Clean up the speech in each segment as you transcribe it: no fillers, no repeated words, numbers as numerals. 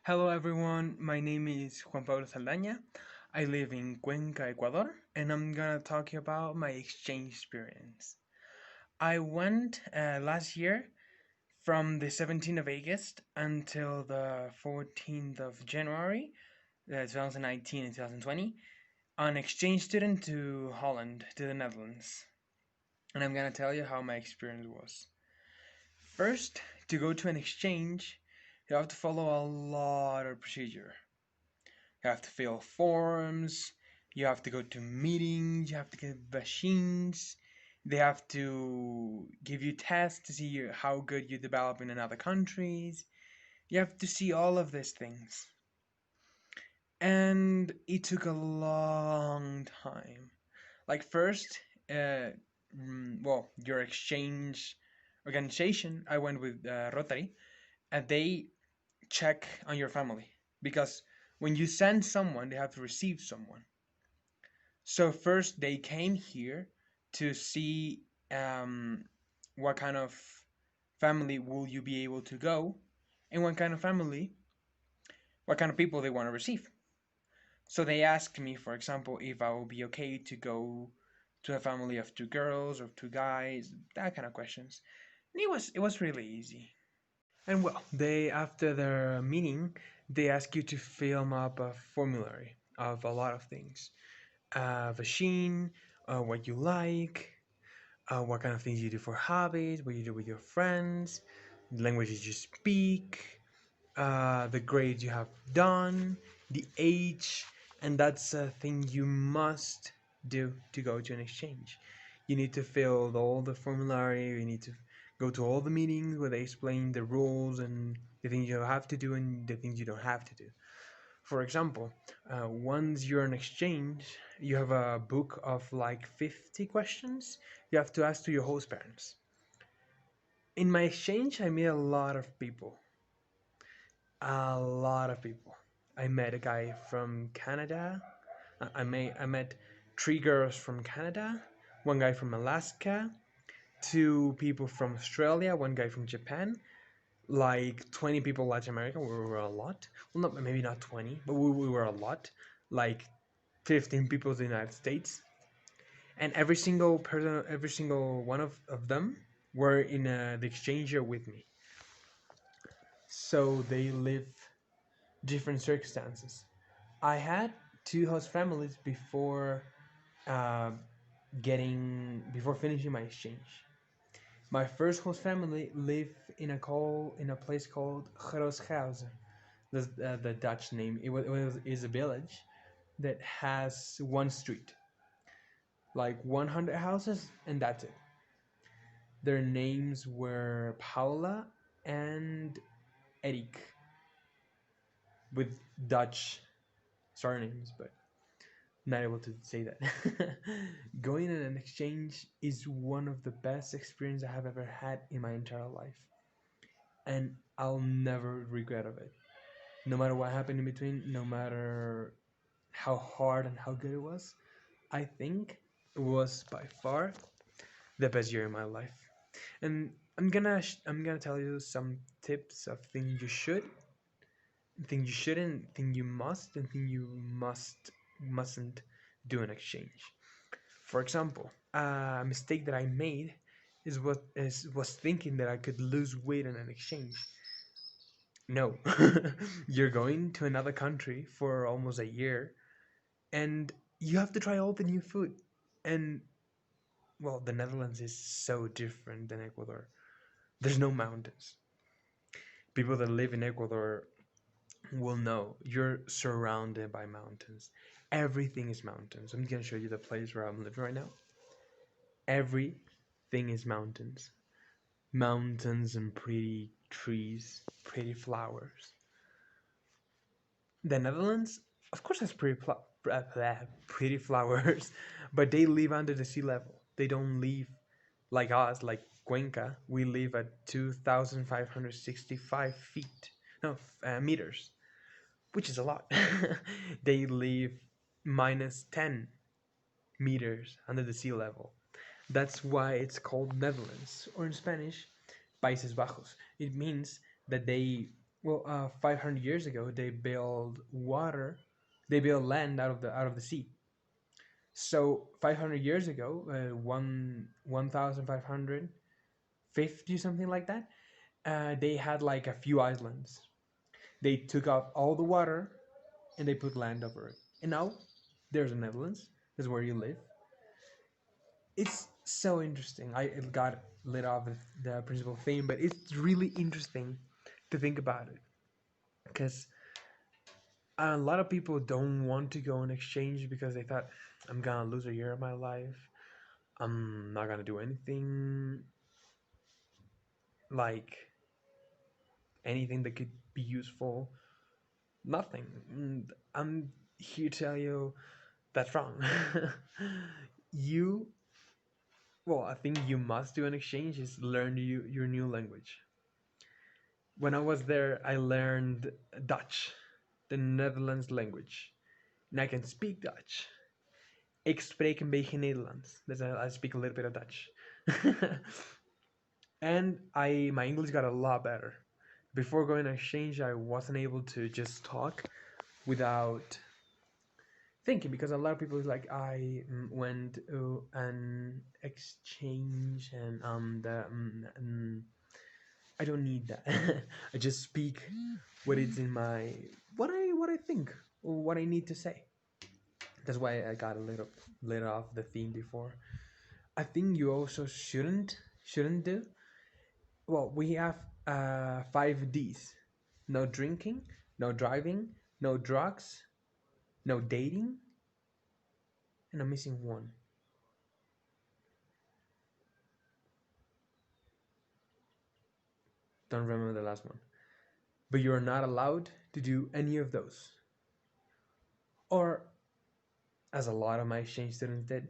Hello everyone, my name is Juan Saldaña. I live in Cuenca, Ecuador, and I'm gonna talk about my exchange experience. I went last year from the 17th of August until the 14th of January 2019 and 2020 on exchange student to Holland, to the Netherlands. And I'm gonna tell you how my experience was. First, to go to an exchange, you have to follow a lot of procedure. You have to fill forms, you have to go to meetings, you have to get machines, they have to give you tests to see how good you develop in other countries. You have to see all of these things. And it took a long time. Like first, uh, your exchange organization, I went with Rotary, and they check on your family because when you send someone, they have to receive someone. So first, they came here to see what kind of family will you be able to go, and what kind of people they want to receive. So they asked me, for example, if I will be okay to go to a family of two girls or two guys, that kind of questions. And it was really easy. And well, they after their meeting, they ask you to fill up a formulary of a lot of things. Machine, what you like, what kind of things you do for hobbies, what you do with your friends, the languages you speak, the grades you have done, the age, and that's a thing you must do to go to an exchange. You need to fill all the formulary, you need to go to all the meetings where they explain the rules and the things you have to do and the things you don't have to do. For example, once you're in exchange, you have a book of like 50 questions you have to ask to your host parents. In my exchange, I met a lot of people. A lot of people. I met a guy from Canada. I met three girls from Canada, one guy from Alaska, two people from Australia, one guy from Japan, like 20 people Latin America. We were a lot. Well, not maybe not 20, but we were a lot. Like 15 people in the United States, and every single person, every single one of them were in the exchange year with me. So they live different circumstances. I had two host families uh, before finishing my exchange. My first host family lived in a place called Grootshausen. That's the Dutch name. It is a village that has one street, like 100 houses, and that's it. Their names were Paula and Eric, with Dutch surnames, but not able to say that. Going on an exchange is one of the best experiences I have ever had in my entire life, and I'll never regret of it. No matter what happened in between, no matter how hard and how good it was, I think it was by far the best year in my life. And I'm gonna tell you some tips of things you should, things you shouldn't, things you must, and things you mustn't do in exchange. For example, a mistake that I made was thinking that I could lose weight in an exchange. No, you're going to another country for almost a year, and you have to try all the new food. And well, the Netherlands is so different than Ecuador. There's no mountains. People that live in Ecuador will know you're surrounded by mountains. Everything is mountains. I'm gonna show you the place where I'm living right now. Everything is mountains. Mountains and pretty trees, pretty flowers. The Netherlands, of course, has pretty flowers, but they live under the sea level. They don't live like us, like Cuenca. We live at 2,565 feet, no, meters, which is a lot. They live minus 10 meters under the sea level. That's why it's called Netherlands, or in Spanish, Países Bajos. It means that they Well, 500 years ago, they built water, they built land out of the sea. So 500 years ago, 1,550 something like that, they had like a few islands. They took out all the water and they put land over it. And now there's the Netherlands. This is where you live. It's so interesting. It got lit off the principal theme, but it's really interesting to think about it because a lot of people don't want to go on exchange because they thought I'm gonna lose a year of my life. I'm not gonna do anything like anything that could be useful. Nothing. I'm here to tell you that's wrong. you well, I think you must do an exchange is learn your new language. When I was there, I learned Dutch, the Netherlands language, and I can speak Dutch. Ik spreek een beetje Nederlands. I speak a little bit of Dutch. And my English got a lot better. Before going on exchange, I wasn't able to just talk without thinking because a lot of people is like I went to an exchange and I don't need that. I just speak what is in my what I think or what I need to say. That's why I got a little lit off the theme before. I think you also shouldn't do. Well, we have 5 Ds: no drinking, no driving, no drugs, no dating, and I'm missing one. Don't remember the last one. But you're not allowed to do any of those. Or, as a lot of my exchange students did,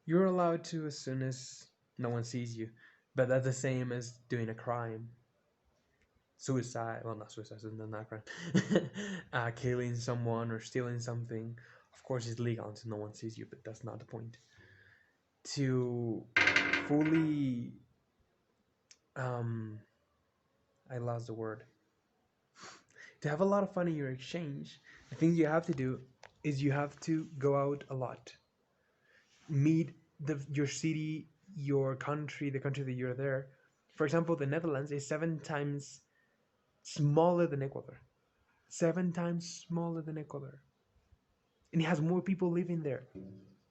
you're allowed to as soon as no one sees you. But that's the same as doing a crime. Suicide, well, not suicide, so not a crime. Killing someone or stealing something. Of course, it's legal until no one sees you, but that's not the point. To fully, um, I lost the word. To have a lot of fun in your exchange, the thing you have to do is you have to go out a lot, meet your city, your country, the country that you're there. For example, the Netherlands is 7 times smaller than Ecuador. 7 times smaller than Ecuador, and it has more people living there.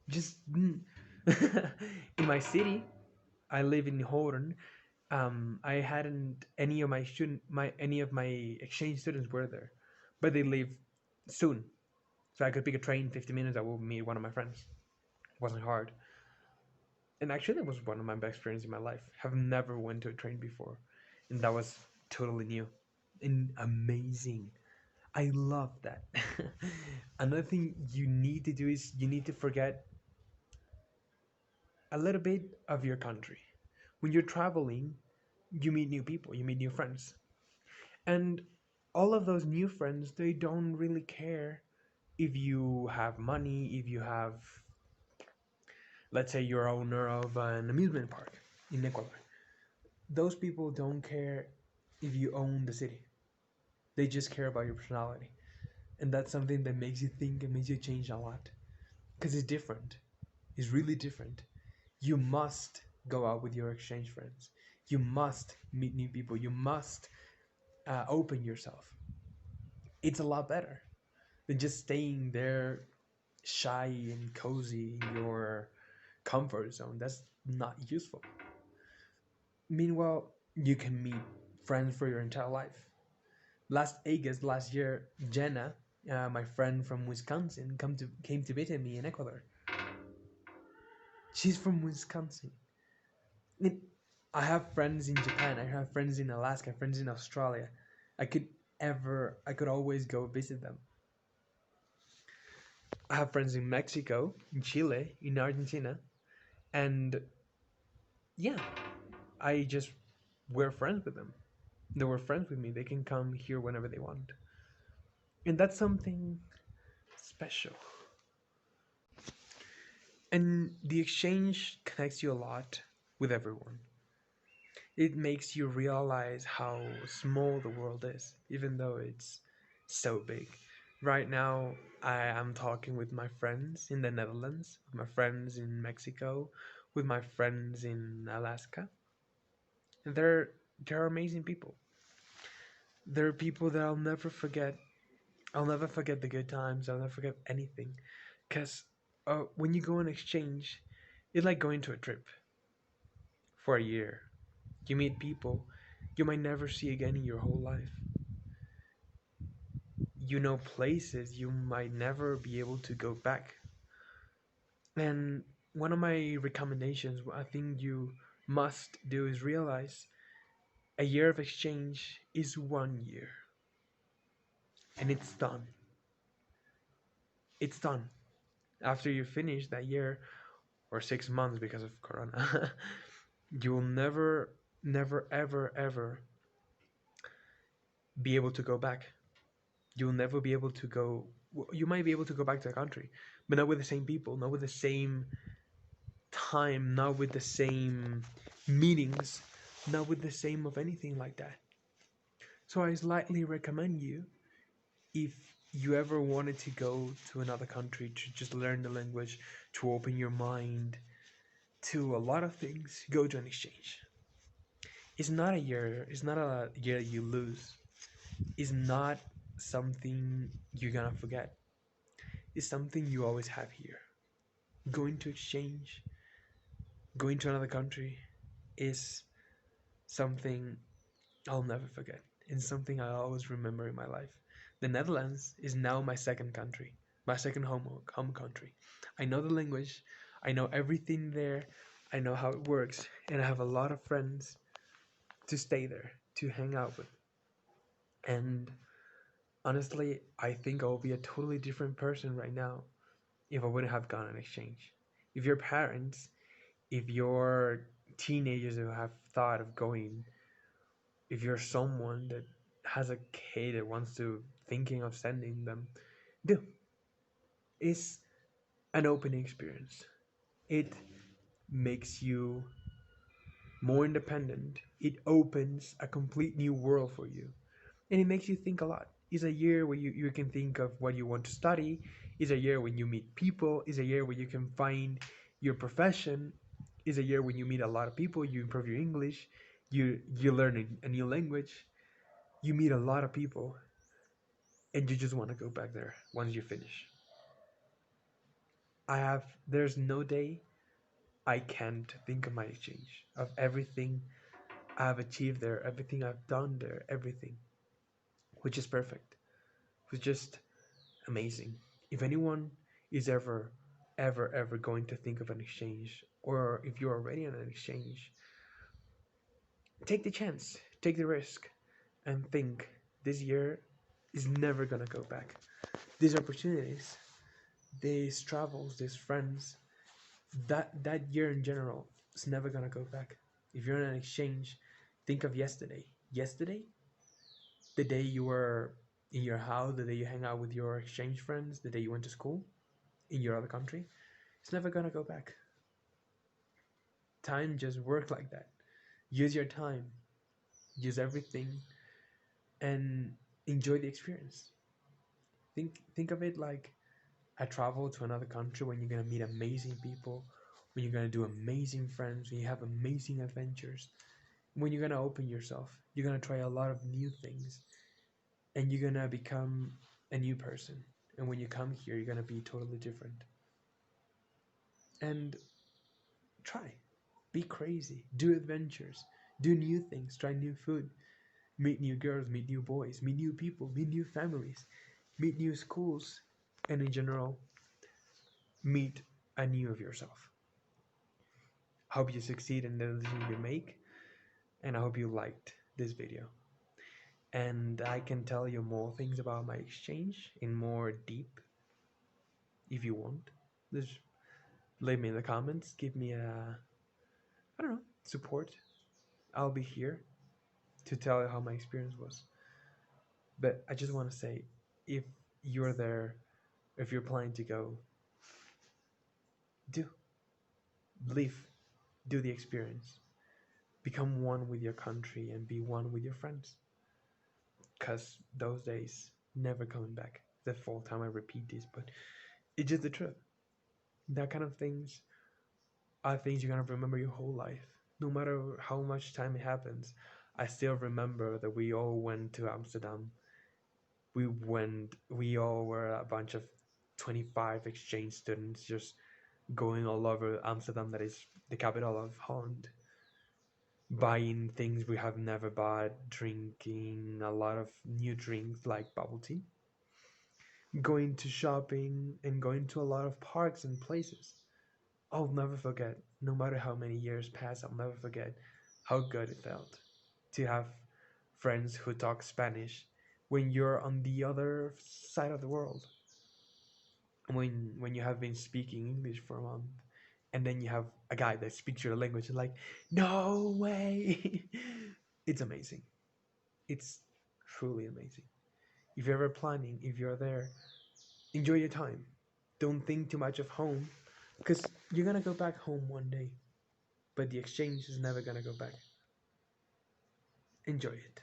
Just in my city, I live in Hoorn. I hadn't any of my exchange students were there, but they leave soon, so I could pick a train 50 minutes. I will meet one of my friends. It wasn't hard, and actually, that was one of my best experiences in my life. Have never went to a train before, and that was totally new and amazing. I love that. Another thing you need to do is you need to forget a little bit of your country. When you're traveling, you meet new people, you meet new friends. And all of those new friends, they don't really care if you have money, if you have, let's say, you're owner of an amusement park in Ecuador. Those people don't care if you own the city. They just care about your personality. And that's something that makes you think and makes you change a lot. Because it's different. It's really different. You must go out with your exchange friends. You must meet new people. You must open yourself. It's a lot better than just staying there shy and cozy in your comfort zone. That's not useful. Meanwhile, you can meet friends for your entire life. Last August, last year, Jenna, my friend from Wisconsin, came to visit me in Ecuador. She's from Wisconsin. mean, I have friends in Japan. I have friends in Alaska. Friends in Australia. I could I could always go visit them. I have friends in Mexico, in Chile, in Argentina, and yeah, I just were friends with them. They were friends with me. They can come here whenever they want, and that's something special. And the exchange connects you a lot with everyone. It makes you realize how small the world is, even though it's so big. Right now, I am talking with my friends in the Netherlands, with my friends in Mexico, with my friends in Alaska. And they're amazing people. They're people that I'll never forget. I'll never forget the good times. I'll never forget anything. Because when you go on exchange, it's like going to a trip for a year. You meet people you might never see again in your whole life. You know places you might never be able to go back. And one of my recommendations, I think you must do, is realize a year of exchange is 1 year and it's done. It's done. After you finish that year or 6 months because of Corona, you will never, never, ever, ever be able to go back. You'll never be able to go. You might be able to go back to the country, but not with the same people, not with the same time, not with the same meetings, not with the same of anything like that. So I slightly recommend you, if you ever wanted to go to another country to just learn the language, to open your mind to a lot of things, go to an exchange. It's not a year. It's not a year you lose. It's not something you're gonna forget. It's something you always have here. Going to exchange, going to another country is something I'll never forget. It's something I always remember in my life. The Netherlands is now my second country, my second home country. I know the language, I know everything there, I know how it works, and I have a lot of friends to stay there, to hang out with. And honestly, I think I'll be a totally different person right now if I wouldn't have gone on exchange. If your parents, if your teenagers who have thought of going, if you're someone that has a kid that wants to thinking of sending them, do. It's an open experience. It makes you more independent. It opens a complete new world for you. And it makes you think a lot. It's a year where you can think of what you want to study. It's a year when you meet people. It's a year where you can find your profession. It's a year when you meet a lot of people. You improve your English. You learn a new language. You meet a lot of people, and you just want to go back there once you finish. There's no day I can't think of my exchange, of everything I've achieved there, everything I've done there, everything, which is perfect, which is just amazing. If anyone is ever going to think of an exchange, or if you're already on an exchange, take the chance, take the risk, and think this year is never gonna go back. These opportunities, these travels, these friends, that year in general is never gonna go back. If you're on an exchange, think of yesterday. Yesterday, the day you were in your house, the day you hang out with your exchange friends, the day you went to school in your other country, it's never gonna go back. Time just works like that. Use your time, use everything, and enjoy the experience. Think of it like a travel to another country when you're gonna meet amazing people, when you're gonna do amazing friends, when you have amazing adventures, when you're gonna open yourself, you're gonna try a lot of new things, and you're gonna become a new person. And when you come here, you're gonna be totally different. And try, be crazy, do adventures, do new things, try new food, meet new girls, meet new boys, meet new people, meet new families, meet new schools, and in general, meet a new of yourself. Hope you succeed in the decision you make, and I hope you liked this video. And I can tell you more things about my exchange in more deep if you want. Just leave me in the comments, give me a, I don't know, support. I'll be here to tell you how my experience was. But I just want to say, if you're there, if you're planning to go, do, live, do the experience. become one with your country and be one with your friends, because those days never coming back. The full time I repeat this, but it's just the truth. That kind of things are things you're gonna remember your whole life, no matter how much time it happens. I still remember that we all went to Amsterdam. We all were a bunch of 25 exchange students just going all over Amsterdam, that is the capital of Holland, buying things we have never bought, drinking a lot of new drinks like bubble tea, going to shopping, and going to a lot of parks and places. I'll never forget, no matter how many years pass, I'll never forget how good it felt to have friends who talk Spanish when you're on the other side of the world. When you have been speaking English for a month, and then you have a guy that speaks your language and like, no way. It's amazing. It's truly amazing. If you're ever planning, if you're there, enjoy your time. Don't think too much of home, because you're gonna go back home one day, but the exchange is never gonna go back. Enjoy it.